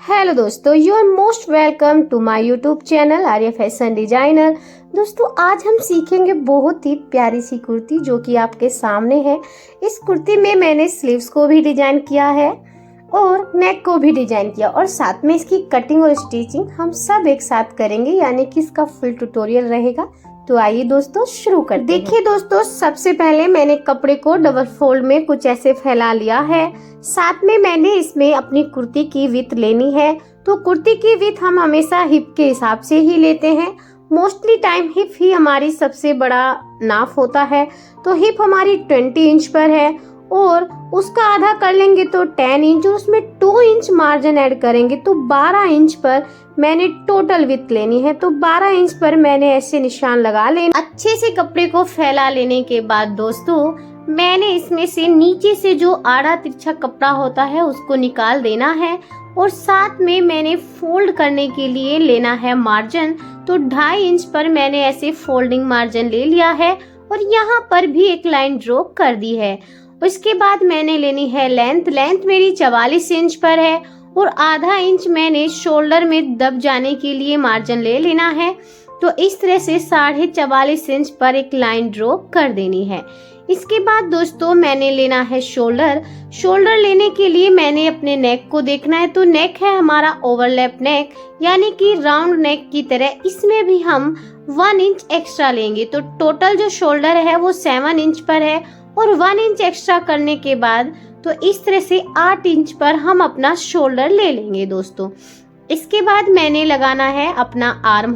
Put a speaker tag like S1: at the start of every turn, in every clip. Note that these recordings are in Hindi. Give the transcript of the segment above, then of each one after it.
S1: हेलो दोस्तों, you are most welcome to my YouTube channel Arya fashion designer. दोस्तों आज हम सीखेंगे बहुत ही प्यारी सी कुर्ती जो कि आपके सामने है। इस कुर्ती में मैंने स्लीव्स को भी डिजाइन किया है और नेक को भी डिजाइन किया और साथ में इसकी कटिंग और स्टिचिंग हम सब एक साथ करेंगे, यानी कि इसका फुल ट्यूटोरियल रहेगा। तो आइए दोस्तों शुरू करते हैं। देखिए दोस्तों, सबसे पहले मैंने कपड़े को डबल फोल्ड में कुछ ऐसे फैला लिया है। साथ में मैंने इसमें अपनी कुर्ती की विड्थ लेनी है। तो कुर्ती की विड्थ हम हमेशा हिप के हिसाब से ही लेते हैं। मोस्टली टाइम हिप ही हमारी सबसे बड़ा नाप होता है। तो हिप हमारी 20 इंच पर है और उसका आधा कर लेंगे तो 10 इंच और उसमें 2 इंच मार्जिन ऐड करेंगे तो 12 इंच पर मैंने टोटल विड्थ लेनी है। तो 12 इंच पर मैंने ऐसे निशान लगा लेना। अच्छे से कपड़े को फैला लेने के बाद दोस्तों मैंने इसमें से नीचे से जो आड़ा तिरछा कपड़ा होता है उसको निकाल देना है और साथ में मैंने फोल्ड करने के लिए लेना है मार्जिन। तो 2.5 इंच पर मैंने ऐसे फोल्डिंग मार्जिन ले लिया है और यहाँ पर भी एक लाइन ड्रॉ कर दी है। उसके बाद मैंने लेनी है लेंथ मेरी 44 इंच पर है और आधा इंच मैंने शोल्डर में दब जाने के लिए मार्जिन ले लेना है। तो इस तरह से 44.5 इंच पर एक लाइन ड्रॉ कर देनी है। इसके बाद दोस्तों मैंने लेना है शोल्डर लेने के लिए मैंने अपने नेक को देखना है। तो नेक है हमारा ओवरलैप नेक, यानी कि राउंड नेक की तरह। इसमें भी हम 1 इंच एक्स्ट्रा लेंगे। तो टोटल जो शोल्डर है वो 7 इंच पर है और 1 इंच एक्स्ट्रा करने के बाद तो इस तरह से 8 इंच पर हम अपना शोल्डर ले लेंगे दोस्तों। इसके बाद मैंने लगाना है अपना आर्म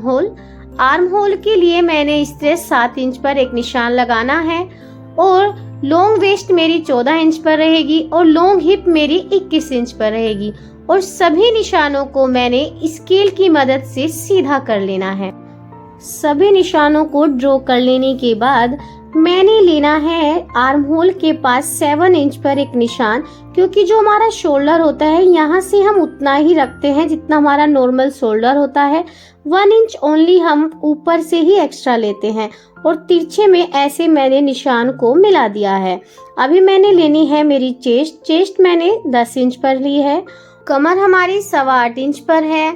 S1: होल के लिए मैंने इस तरह 7 इंच पर एक निशान लगाना है और लॉन्ग वेस्ट मेरी 14 इंच पर रहेगी और लॉन्ग हिप मेरी 21 इंच पर रहेगी और सभी निशानों को मैंने स्केल की मदद से सीधा कर लेना है। सभी निशानों को ड्रॉ कर लेने के बाद मैंने लेना है आर्म होल के पास 7 इंच पर एक निशान, क्योंकि जो हमारा शोल्डर होता है यहाँ से हम उतना ही रखते हैं जितना हमारा नॉर्मल शोल्डर होता है। 1 इंच ओनली हम ऊपर से ही एक्स्ट्रा लेते हैं और तिरछे में ऐसे मैंने निशान को मिला दिया है। अभी मैंने लेनी है मेरी चेस्ट मैंने 10 इंच पर ली है। कमर हमारी 8.25 इंच पर है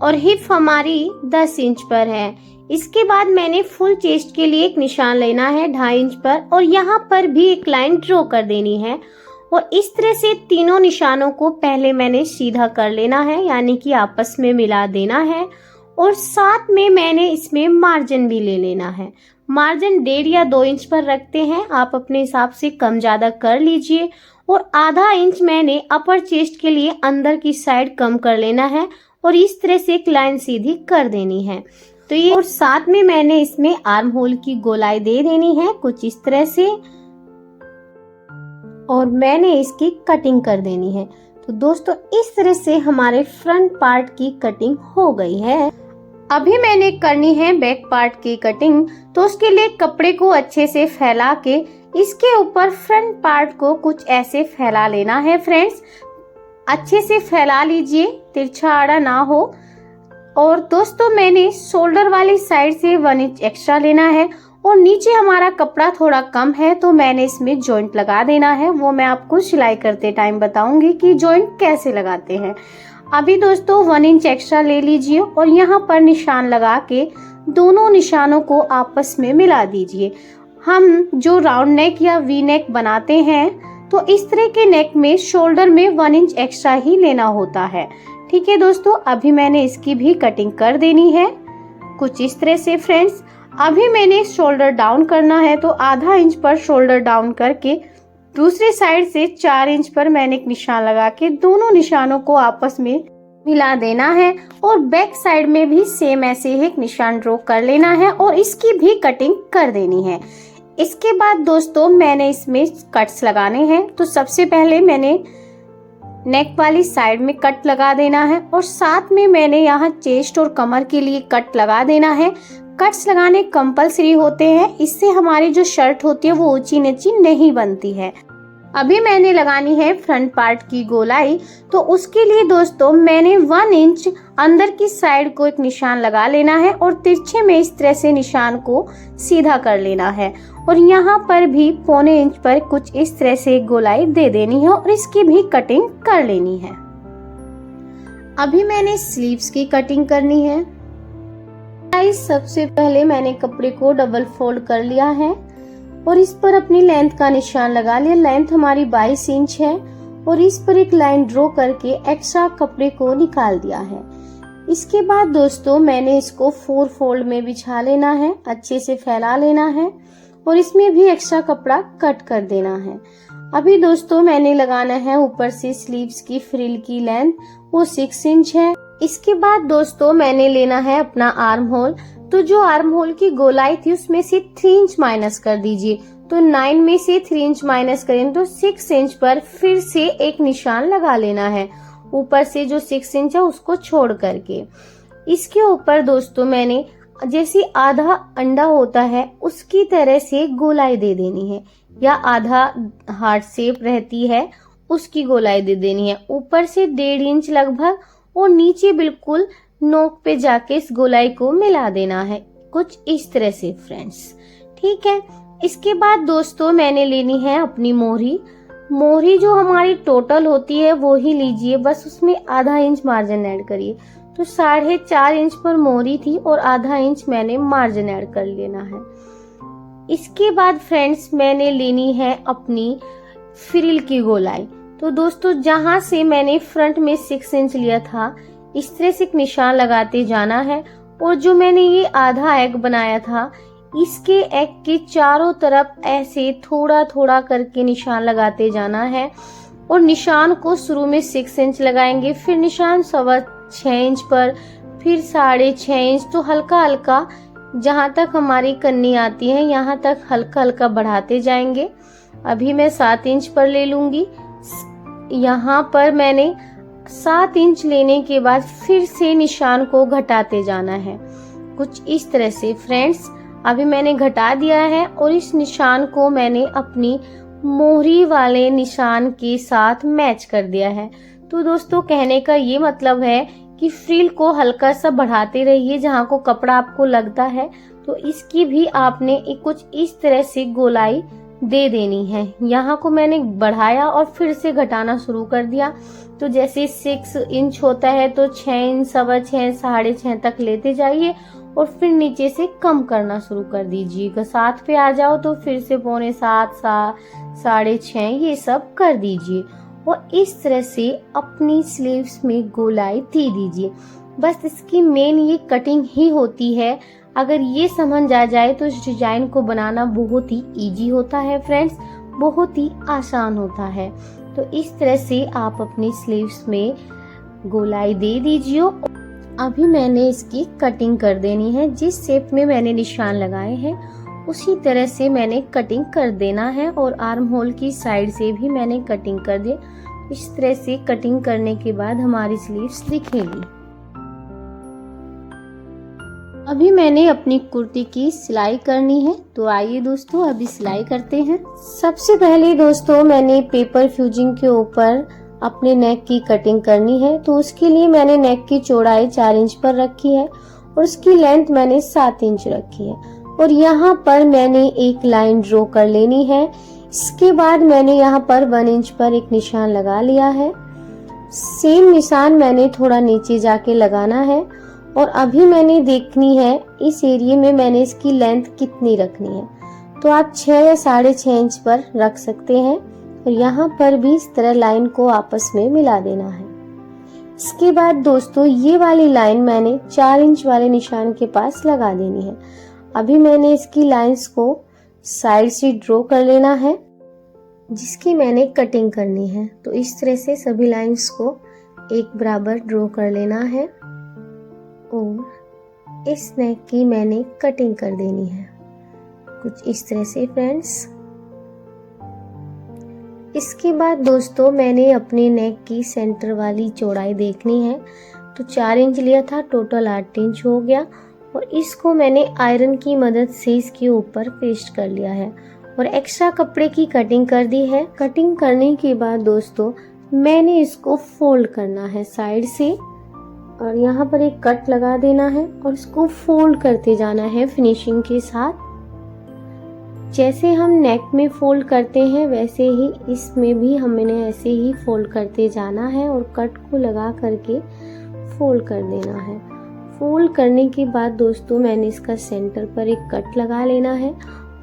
S1: और हिप हमारी 10 इंच पर है। इसके बाद मैंने फुल चेस्ट के लिए एक निशान लेना है 2.5 इंच पर और यहाँ पर भी एक लाइन ड्रॉ कर देनी है और इस तरह से तीनों निशानों को पहले मैंने सीधा कर लेना है, यानी कि आपस में मिला देना है। और साथ में मैंने इसमें मार्जिन भी ले लेना है। मार्जिन 1.5 या 2 इंच पर रखते हैं, आप अपने हिसाब से कम ज्यादा कर लीजिए। और आधा इंच मैंने अपर चेस्ट के लिए अंदर की साइड कम कर लेना है और इस तरह से एक लाइन सीधी कर देनी है। तो ये और साथ में मैंने इसमें आर्म होल की गोलाई दे देनी है कुछ इस तरह से और मैंने इसकी कटिंग कर देनी है। तो दोस्तों इस तरह से हमारे फ्रंट पार्ट की कटिंग हो गई है। अभी मैंने करनी है बैक पार्ट की कटिंग। तो उसके लिए कपड़े को अच्छे से फैला के इसके ऊपर फ्रंट पार्ट को कुछ ऐसे फैला लेना है। फ्रेंड्स अच्छे से फैला लीजिए, तिरछा आड़ा ना हो। और दोस्तों मैंने शोल्डर वाली साइड से 1 इंच एक्स्ट्रा लेना है और नीचे हमारा कपड़ा थोड़ा कम है तो मैंने इसमें जॉइंट लगा देना है। वो मैं आपको सिलाई करते टाइम बताऊंगी कि जॉइंट कैसे लगाते हैं। अभी दोस्तों 1 इंच एक्स्ट्रा ले लीजिए और यहाँ पर निशान लगा के दोनों निशानों को आपस में मिला दीजिए। हम जो राउंड नेक या वी नेक बनाते हैं तो इस तरह के नेक में शोल्डर में 1 इंच एक्स्ट्रा ही लेना होता है। ठीक है दोस्तों, अभी मैंने इसकी भी कटिंग कर देनी है कुछ इस तरह से। फ्रेंड्स अभी मैंने शोल्डर डाउन करना है तो आधा इंच पर शोल्डर डाउन करके दूसरी साइड से 4 इंच पर मैंने एक निशान लगा के दोनों निशानों को आपस में मिला देना है और बैक साइड में भी सेम ऐसे ही एक निशान ड्रॉ कर लेना है और इसकी भी कटिंग कर देनी है। इसके बाद दोस्तों मैंने इसमें कट्स लगाने हैं। तो सबसे पहले मैंने नेक वाली साइड में कट लगा देना है और साथ में मैंने यहाँ चेस्ट और कमर के लिए कट लगा देना है। कट्स लगाने कंपलसरी होते हैं, इससे हमारी जो शर्ट होती है वो ऊंची नीची नहीं बनती है। अभी मैंने लगानी है फ्रंट पार्ट की गोलाई। तो उसके लिए दोस्तों मैंने 1 इंच अंदर की साइड को एक निशान लगा लेना है और तिरछे में इस तरह से निशान को सीधा कर लेना है और यहाँ पर भी 1.25 इंच पर कुछ इस तरह से गोलाई दे देनी है और इसकी भी कटिंग कर लेनी है। अभी मैंने स्लीव्स की कटिंग करनी है। गाइस, सबसे पहले मैंने कपड़े को डबल फोल्ड कर लिया है और इस पर अपनी लेंथ का निशान लगा लिया। लेंथ हमारी 22 इंच है और इस पर एक लाइन ड्रॉ करके एक्स्ट्रा कपड़े को निकाल दिया है। इसके बाद दोस्तों मैंने इसको 4 फोल्ड में बिछा लेना है, अच्छे से फैला लेना है और इसमें भी एक्स्ट्रा कपड़ा कट कर देना है। अभी दोस्तों मैंने लगाना है ऊपर से स्लीव्स की फ्रिल की लेंथ, वो 6 इंच है। इसके बाद दोस्तों मैंने लेना है अपना आर्म होल। तो जो आर्म होल की गोलाई थी उसमें से 3 इंच माइनस कर दीजिए। तो 9 में से 3 इंच माइनस करें तो 6 इंच पर फिर से एक निशान लगा लेना है, ऊपर से जो 6 इंच है उसको छोड़ करके। इसके ऊपर दोस्तों मैंने जैसे आधा अंडा होता है उसकी तरह से गोलाई दे देनी है, या आधा हार्ट शेप रहती है उसकी गोलाई दे देनी है। ऊपर से 1.5 इंच लगभग और नीचे बिल्कुल नोक पे जाके इस गोलाई को मिला देना है, कुछ इस तरह से फ्रेंड्स। ठीक है। इसके बाद दोस्तों मैंने लेनी है अपनी मोहरी। मोहरी जो हमारी टोटल होती है वो ही लीजिए, बस उसमें आधा इंच मार्जिन ऐड करिए। तो 4.5 इंच पर मोहरी थी और आधा इंच मैंने मार्जिन ऐड कर लेना है। इसके बाद फ्रेंड्स मैंने लेनी है अपनी फ्रिल की गोलाई। तो दोस्तों जहां से मैंने फ्रंट में 6 इंच लिया था इस तरह से एक निशान लगाते जाना है और जो मैंने ये आधा एग बनाया था इसके एग के चारों तरफ ऐसे थोड़ा थोड़ा करके निशान लगाते जाना है। और निशान को शुरू में 6 इंच लगाएंगे, फिर निशान 6.25 इंच पर, फिर 6.5 इंच। तो हल्का हल्का जहां तक हमारी कन्नी आती है यहाँ तक हल्का हल्का बढ़ाते जाएंगे। अभी मैं 7 इंच पर ले लूंगी। यहाँ पर मैंने 7 इंच लेने के बाद फिर से निशान को घटाते जाना है, कुछ इस तरह से फ्रेंड्स। अभी मैंने घटा दिया है और इस निशान को मैंने अपनी मोहरी वाले निशान के साथ मैच कर दिया है। तो दोस्तों कहने का ये मतलब है कि फ्रिल को हल्का सा बढ़ाते रहिए जहाँ को कपड़ा आपको लगता है। तो इसकी भी आपने कुछ इस तरह से गोलाई दे देनी है। यहाँ को मैंने बढ़ाया और फिर से घटाना शुरू कर दिया। तो जैसे 6 इंच होता है तो 6 इंच, 6.25, 6.5 तक लेते जाइए और फिर नीचे से कम करना शुरू कर दीजिएगा। 7 पे आ जाओ तो फिर से 6.25, 6.5 ये सब कर दीजिए और इस तरह से अपनी स्लीव्स में गोलाई दे दीजिए। बस इसकी मेन ये कटिंग ही होती है। अगर ये समझ आ जाए तो इस डिजाइन को बनाना बहुत ही इजी होता है फ्रेंड्स, बहुत ही आसान होता है। तो इस तरह से आप अपनी स्लीव्स में गोलाई दे दीजिए। अभी मैंने इसकी कटिंग कर देनी है, जिस शेप में मैंने निशान लगाए हैं उसी तरह से मैंने कटिंग कर देना है और आर्म होल की साइड से भी मैंने कटिंग कर दी। इस तरह से कटिंग करने के बाद हमारी स्लीव्स दिखेगी। अभी मैंने अपनी कुर्ती की सिलाई करनी है, तो आइए दोस्तों अभी सिलाई करते हैं। सबसे पहले दोस्तों मैंने पेपर फ्यूजिंग के ऊपर अपने नेक की कटिंग करनी है। तो उसके लिए मैंने नेक की चौड़ाई 4 इंच पर रखी है और उसकी लेंथ मैंने 7 इंच रखी है और यहाँ पर मैंने एक लाइन ड्रॉ कर लेनी है। इसके बाद मैंने यहाँ पर 1 इंच पर एक निशान लगा लिया है। सेम निशान मैंने थोड़ा नीचे जाके लगाना है और अभी मैंने देखनी है इस एरिया में मैंने इसकी लेंथ कितनी रखनी है। तो आप 6 या 6.5 इंच पर रख सकते हैं और यहाँ पर भी इस तरह लाइन को आपस में मिला देना है। इसके बाद दोस्तों ये वाली लाइन मैंने 4 इंच वाले निशान के पास लगा देनी है। अभी मैंने इसकी लाइंस को साइड से ड्रॉ कर लेना है जिसकी मैंने कटिंग करनी है। तो इस तरह से सभी लाइंस को एक बराबर ड्रॉ कर लेना है और इस नेक की मैंने कटिंग कर देनी है, कुछ इस तरह से फ्रेंड्स। इसके बाद दोस्तों मैंने अपने नेक की सेंटर वाली चौड़ाई देखनी है। तो 4 इंच लिया था, टोटल 8 इंच हो गया और इसको मैंने आयरन की मदद से इसके ऊपर पेस्ट कर लिया है और एक्स्ट्रा कपड़े की कटिंग कर दी है। कटिंग करने के बाद दोस्तों मैंने इसको फोल्ड करना है साइड से और यहाँ पर एक कट लगा देना है और इसको फोल्ड करते जाना है फिनिशिंग के साथ। जैसे हम नेक में फोल्ड करते हैं वैसे ही इसमें भी हमने ऐसे ही फोल्ड करते जाना है और कट को लगा करके फोल्ड कर देना है। फोल्ड करने के बाद दोस्तों मैंने इसका सेंटर पर एक कट लगा लेना है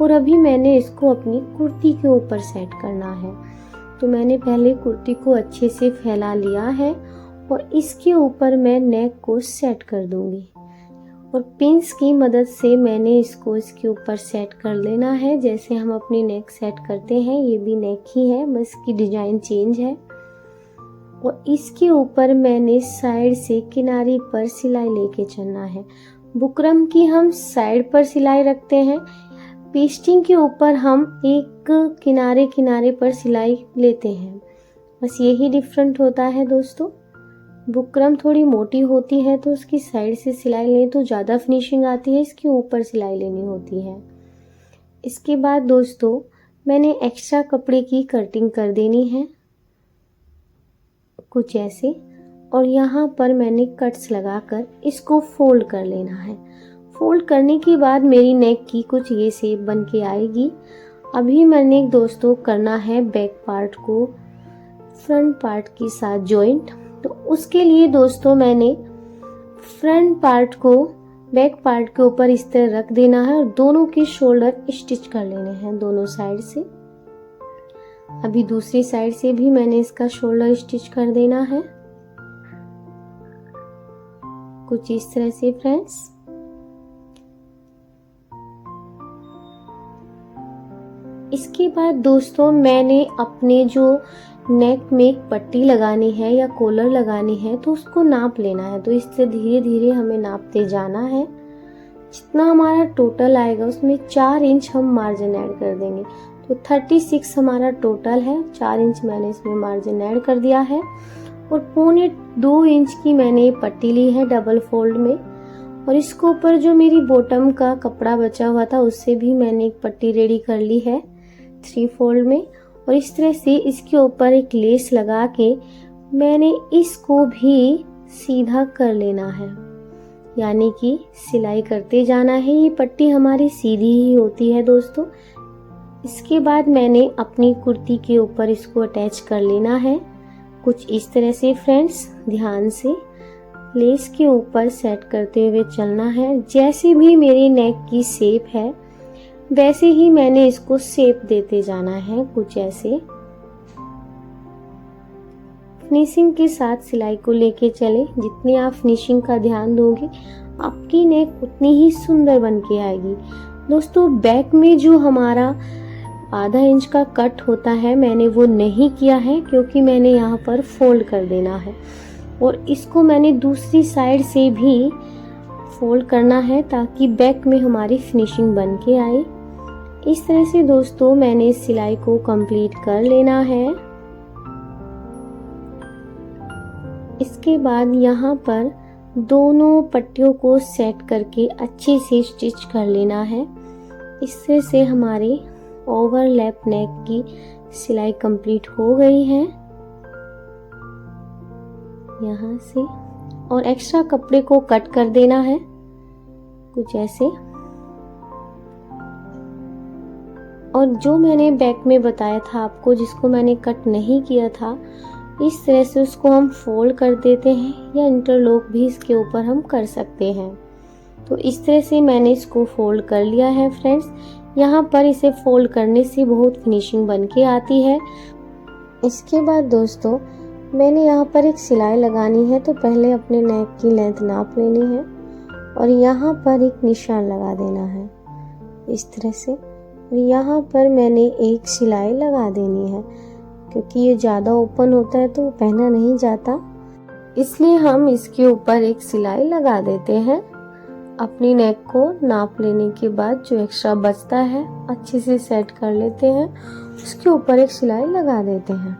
S1: और अभी मैंने इसको अपनी कुर्ती के ऊपर सेट करना है। तो मैंने पहले कुर्ती को अच्छे से फैला लिया है और इसके ऊपर मैं नेक को सेट कर दूंगी और पिंस की मदद से मैंने इसको इसके ऊपर सेट कर लेना है। जैसे हम अपनी नेक सेट करते हैं, ये भी नेक ही है, बस इसकी डिजाइन चेंज है। और इसके ऊपर मैंने साइड से किनारे पर सिलाई लेके चलना है। बुकरम की हम साइड पर सिलाई रखते हैं, पेस्टिंग के ऊपर हम एक किनारे किनारे पर सिलाई लेते हैं। बस यही डिफरेंट होता है दोस्तों। बुकरम थोड़ी मोटी होती है तो उसकी साइड से सिलाई लें तो ज़्यादा फिनिशिंग आती है, इसके ऊपर सिलाई लेनी होती है। इसके बाद दोस्तों मैंने एक्स्ट्रा कपड़े की कटिंग कर देनी है कुछ ऐसे, और यहाँ पर मैंने कट्स लगाकर इसको फोल्ड कर लेना है। फोल्ड करने के बाद मेरी नेक की कुछ ये शेप बन के आएगी। अभी मैंने दोस्तों करना है बैक पार्ट को फ्रंट पार्ट के साथ जॉइंट। तो उसके लिए दोस्तों मैंने फ्रंट पार्ट को बैक पार्ट के ऊपर इस तरह रख देना है और दोनों के शोल्डर स्टिच कर लेने हैं दोनों साइड से। अभी दूसरी साइड से भी मैंने इसका शोल्डर स्टिच कर देना है कुछ इस तरह से फ्रेंड्स। इसके बाद दोस्तों मैंने अपने जो नेक में एक पट्टी लगानी है या कॉलर लगानी है तो उसको नाप लेना है। तो इससे धीरे धीरे हमें नापते जाना है। जितना हमारा टोटल आएगा उसमें 4 इंच हम मार्जिन ऐड कर देंगे। तो 36 हमारा टोटल है, 4 इंच मैंने इसमें मार्जिन ऐड कर दिया है। और 1.25 इंच की मैंने ये पट्टी ली है डबल फोल्ड में, और इसके ऊपर जो मेरी बॉटम का कपड़ा बचा हुआ था उससे भी मैंने एक पट्टी रेडी कर ली है 3 फोल्ड में। और इस तरह से इसके ऊपर एक लेस लगा के मैंने इसको भी सीधा कर लेना है, यानी कि सिलाई करते जाना है। ये पट्टी हमारी सीधी ही होती है दोस्तों। इसके बाद मैंने अपनी कुर्ती के ऊपर इसको अटैच कर लेना है कुछ इस तरह से फ्रेंड्स। ध्यान से लेस के ऊपर सेट करते हुए चलना है। जैसे भी मेरी नेक की शेप है वैसे ही मैंने इसको शेप देते जाना है कुछ ऐसे। फिनिशिंग के साथ सिलाई को लेके चले। जितनी आप फिनिशिंग का ध्यान दोगे आपकी नेक उतनी ही सुंदर बन के आएगी। दोस्तों बैक में जो हमारा आधा इंच का कट होता है मैंने वो नहीं किया है क्योंकि मैंने यहाँ पर फोल्ड कर देना है, और इसको मैंने दूसरी साइड से भी फोल्ड करना है ताकि बैक में हमारी फिनिशिंग बन के आए। इस तरह से दोस्तों मैंने इस सिलाई को कंप्लीट कर लेना है। इसके बाद यहाँ पर दोनों पट्टियों को सेट करके अच्छे से स्टिच कर लेना है। इससे से हमारी ओवरलैप नेक की सिलाई कंप्लीट हो गई है यहाँ से। और एक्स्ट्रा कपड़े को कट कर देना है कुछ ऐसे। और जो मैंने बैक में बताया था आपको जिसको मैंने कट नहीं किया था, इस तरह से उसको हम फोल्ड कर देते हैं या इंटरलॉक भी इसके ऊपर हम कर सकते हैं। तो इस तरह से मैंने इसको फोल्ड कर लिया है फ्रेंड्स। यहाँ पर इसे फोल्ड करने से बहुत फिनिशिंग बन के आती है। इसके बाद दोस्तों मैंने यहाँ पर एक सिलाई लगानी है। तो पहले अपने नेक की लेंथ नाप लेनी है और यहाँ पर एक निशान लगा देना है इस तरह से। और यहाँ पर मैंने एक सिलाई लगा देनी है क्योंकि ये ज़्यादा ओपन होता है तो पहना नहीं जाता, इसलिए हम इसके ऊपर एक सिलाई लगा देते हैं। अपनी नेक को नाप लेने के बाद जो एक्स्ट्रा बचता है अच्छे से सेट कर लेते हैं, उसके ऊपर एक सिलाई लगा देते हैं।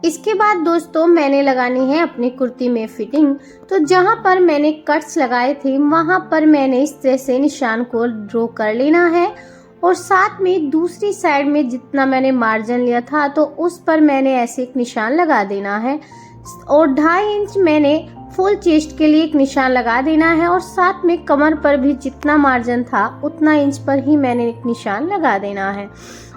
S2: इसके बाद दोस्तों मैंने लगानी है अपनी कुर्ती में फिटिंग। तो जहाँ पर मैंने कट्स लगाए थे वहाँ पर मैंने इस तरह से निशान को ड्रॉ कर लेना है और साथ में दूसरी साइड में जितना मैंने मार्जिन लिया था तो उस पर मैंने ऐसे एक निशान लगा देना है। और 2.5 इंच मैंने फुल चेस्ट के लिए एक निशान लगा देना है और साथ में कमर पर भी जितना मार्जिन था उतना इंच पर ही मैंने एक निशान लगा देना है।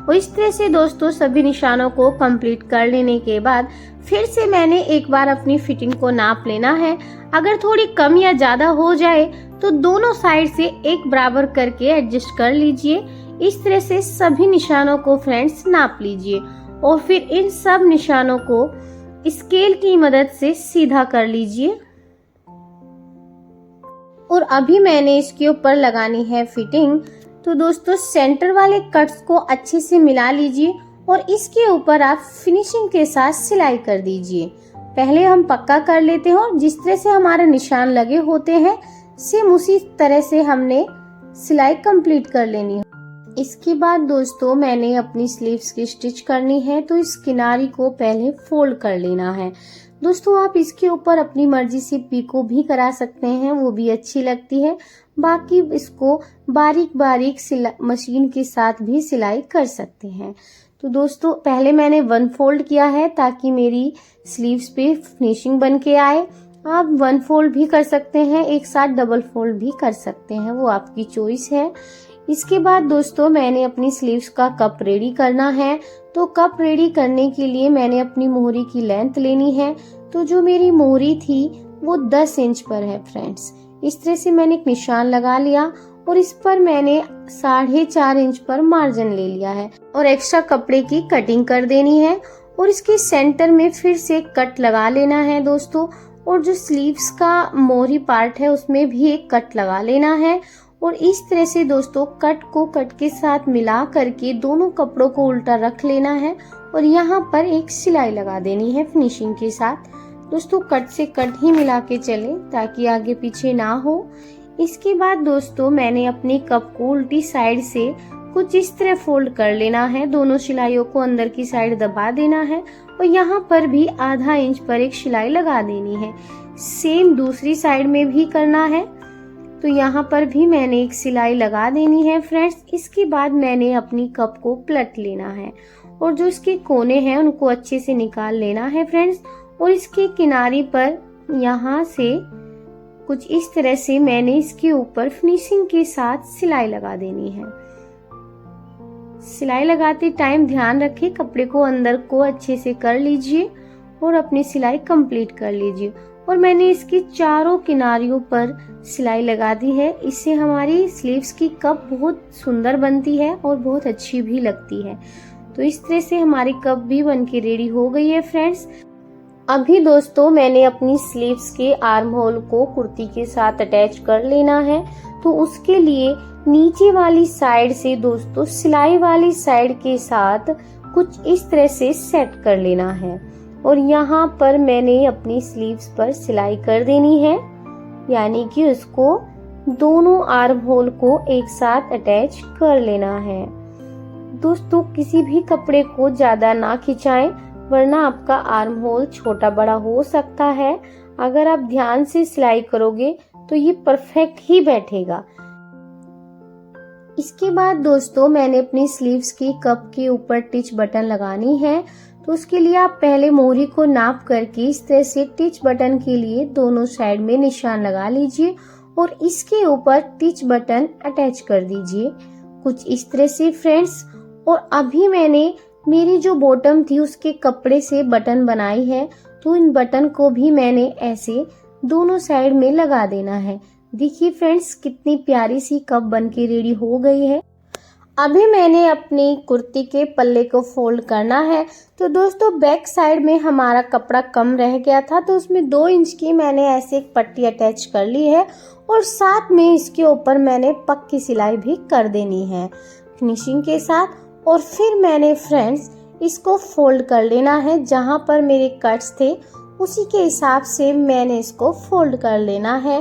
S2: और इस तरह से दोस्तों सभी निशानों को कंप्लीट कर लेने के बाद फिर से मैंने एक बार अपनी फिटिंग को नाप लेना है। अगर थोड़ी कम या ज़्यादा हो जाए तो दोनों साइड से एक बराबर करके एडजस्ट कर लीजिए। इस तरह से सभी निशानों को फ्रेंड्स नाप लीजिए और फिर इन सब निशानों को स्केल की मदद से सीधा कर लीजिए। और अभी मैंने इसके ऊपर लगानी है फिटिंग। तो दोस्तों सेंटर वाले कट्स को अच्छे से मिला लीजिए और इसके ऊपर आप फिनिशिंग के साथ सिलाई कर दीजिए। पहले हम पक्का कर लेते हैं और जिस तरह से हमारे निशान लगे होते हैं सेम उसी तरह से हमने सिलाई कंप्लीट कर लेनी है। इसके बाद दोस्तों मैंने अपनी स्लीव्स की स्टिच करनी है, तो इस किनारी को पहले फोल्ड कर लेना है। दोस्तों आप इसके ऊपर अपनी मर्जी से पीको भी करा सकते हैं, वो भी अच्छी लगती है। बाकी इसको बारीक बारीक मशीन के साथ भी सिलाई कर सकते हैं। तो दोस्तों पहले मैंने 1 फोल्ड किया है ताकि मेरी स्लीव्स पे फिनिशिंग बन के आए। आप 1 फोल्ड भी कर सकते हैं, एक साथ डबल फोल्ड भी कर सकते हैं, वो आपकी चॉइस है। इसके बाद दोस्तों मैंने अपनी स्लीव्स का कप रेडी करना है। तो कप रेडी करने के लिए मैंने अपनी मोहरी की लेंथ लेनी है। तो जो मेरी मोहरी थी वो 10 इंच पर है फ्रेंड्स। इस तरह से मैंने एक निशान लगा लिया और इस पर मैंने 4.5 इंच पर मार्जिन ले लिया है और एक्स्ट्रा कपड़े की कटिंग कर देनी है और इसके सेंटर में फिर से कट लगा लेना है दोस्तों। और जो स्लीव्स का मोहरी पार्ट है उसमें भी एक कट लगा लेना है और इस तरह से दोस्तों कट को कट के साथ मिला करके दोनों कपड़ों को उल्टा रख लेना है और यहाँ पर एक सिलाई लगा देनी है फिनिशिंग के साथ। दोस्तों कट से कट ही मिला के चले ताकि आगे पीछे ना हो। इसके बाद दोस्तों मैंने अपनी कप को उल्टी साइड से कुछ इस तरह फोल्ड कर लेना है। दोनों सिलाइयों को अंदर की साइड दबा देना है और यहाँ पर भी ½ इंच पर एक सिलाई लगा देनी है। सेम दूसरी साइड में भी करना है। तो यहाँ पर भी मैंने एक सिलाई लगा देनी है फ्रेंड्स। इसके बाद मैंने अपनी कप को पलट लेना है और जो इसके कोने हैं उनको अच्छे से निकाल लेना है फ्रेंड्स। और इसके किनारे पर यहाँ से कुछ इस तरह से मैंने इसके ऊपर फिनिशिंग के साथ सिलाई लगा देनी है। सिलाई लगाते टाइम ध्यान रखें कपड़े को अंदर को अच्छे से कर लीजिए और अपनी सिलाई कंप्लीट कर लीजिए। और मैंने इसकी चारों किनारियों पर सिलाई लगा दी है। इससे हमारी स्लीव्स की कप बहुत सुंदर बनती है और बहुत अच्छी भी लगती है। तो इस तरह से हमारी कप भी बनके रेडी हो गई है फ्रेंड्स। अभी दोस्तों मैंने अपनी स्लीव्स के आर्म होल को कुर्ती के साथ अटैच कर लेना है। तो उसके लिए नीचे वाली साइड से दोस्तों सिलाई वाली साइड के साथ कुछ इस तरह से सेट कर लेना है और यहाँ पर मैंने अपनी स्लीव्स पर सिलाई कर देनी है, यानी कि उसको दोनों आर्म होल को एक साथ अटैच कर लेना है। दोस्तों किसी भी कपड़े को ज्यादा ना खिंचाएं वरना आपका आर्म होल छोटा बड़ा हो सकता है। अगर आप ध्यान से सिलाई करोगे तो ये परफेक्ट ही बैठेगा। इसके बाद दोस्तों मैंने अपनी स्लीव्स की कप के ऊपर टिच बटन लगानी है। तो उसके लिए आप पहले मोहरी को नाप करके इस तरह से टिच बटन के लिए दोनों साइड में निशान लगा लीजिए और इसके ऊपर टिच बटन अटैच कर दीजिए कुछ इस तरह से फ्रेंड्स। और अभी मैंने मेरी जो बॉटम थी उसके कपड़े से बटन बनाई है। तो इन बटन को भी मैंने ऐसे दोनों साइड में लगा देना है। देखिए फ्रेंड्स कितनी प्यारी सी कप बनके रेडी हो गई है। अभी मैंने अपनी कुर्ती के पल्ले को फोल्ड करना है। तो दोस्तों बैक साइड में हमारा कपड़ा कम रह गया था तो उसमें 2 इंच की मैंने ऐसे एक पट्टी अटैच कर ली है और साथ में इसके ऊपर मैंने पक्की सिलाई भी कर देनी है फिनिशिंग के साथ। और फिर मैंने फ्रेंड्स इसको फोल्ड कर लेना है, जहां पर मेरे कट्स थे उसी के हिसाब से मैंने इसको फोल्ड कर लेना है।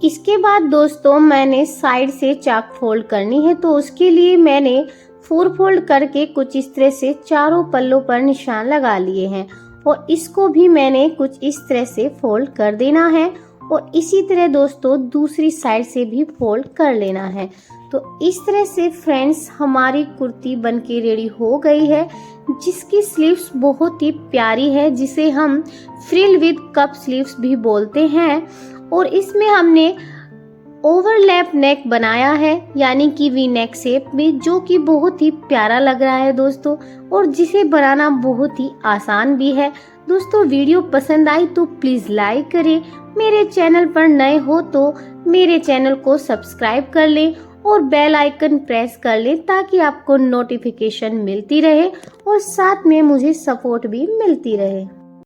S2: इसके बाद दोस्तों मैंने साइड से चाक फोल्ड करनी है। तो उसके लिए मैंने 4 फोल्ड करके कुछ इस तरह से चारों पल्लों पर निशान लगा लिए हैं और इसको भी मैंने कुछ इस तरह से फोल्ड कर देना है और इसी तरह दोस्तों दूसरी साइड से भी फोल्ड कर लेना है। तो इस तरह से फ्रेंड्स हमारी कुर्ती बनके रेडी हो गई है, जिसकी स्लीव्स बहुत ही प्यारी है, जिसे हम फ्रिल विद कप स्लीव्स भी बोलते हैं। और इसमें हमने ओवरलैप नेक बनाया है, यानी कि वी नेक शेप में, जो कि बहुत ही प्यारा लग रहा है दोस्तों, और जिसे बनाना बहुत ही आसान भी है। दोस्तों वीडियो पसंद आई तो प्लीज लाइक करें, मेरे चैनल पर नए हो तो मेरे चैनल को सब्सक्राइब कर लें और बेल आइकन प्रेस कर लें ताकि आपको नोटिफिकेशन मिलती रहे और साथ में मुझे सपोर्ट भी मिलती रहे।